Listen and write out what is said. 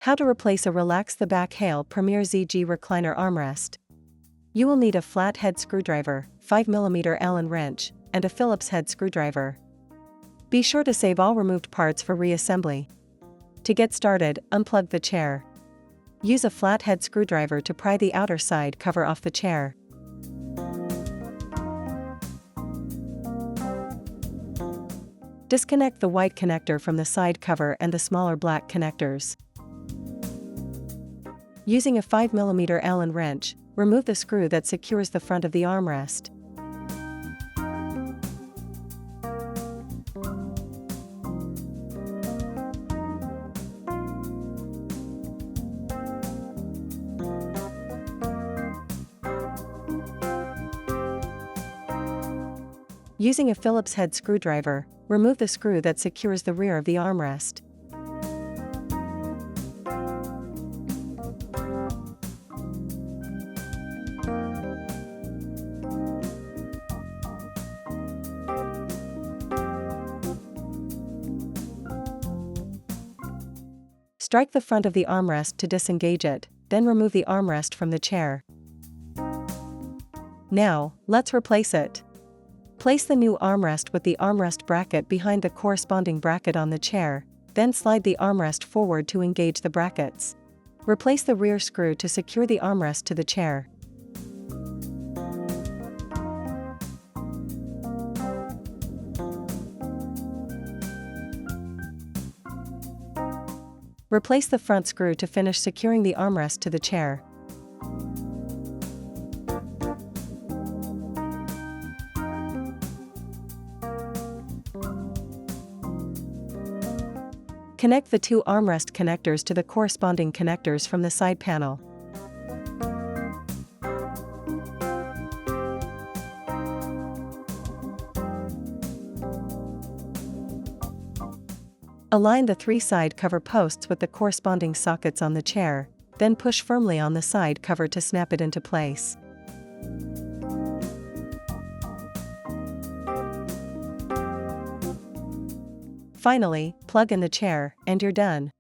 How to replace a Relax the Back Hale Premier ZG Recliner armrest. You will need a flat head screwdriver, 5mm Allen wrench, and a Phillips head screwdriver. Be sure to save all removed parts for reassembly. To get started, unplug the chair. Use a flat head screwdriver to pry the outer side cover off the chair. Disconnect the white connector from the side cover and the smaller black connectors. Using a 5mm Allen wrench, remove the screw that secures the front of the armrest. Using a Phillips head screwdriver, remove the screw that secures the rear of the armrest. Strike the front of the armrest to disengage it, then remove the armrest from the chair. Now, let's replace it. Place the new armrest with the armrest bracket behind the corresponding bracket on the chair, then slide the armrest forward to engage the brackets. Replace the rear screw to secure the armrest to the chair. Replace the front screw to finish securing the armrest to the chair. Connect the two armrest connectors to the corresponding connectors from the side panel. Align the three side cover posts with the corresponding sockets on the chair, then push firmly on the side cover to snap it into place. Finally, plug in the chair, and you're done.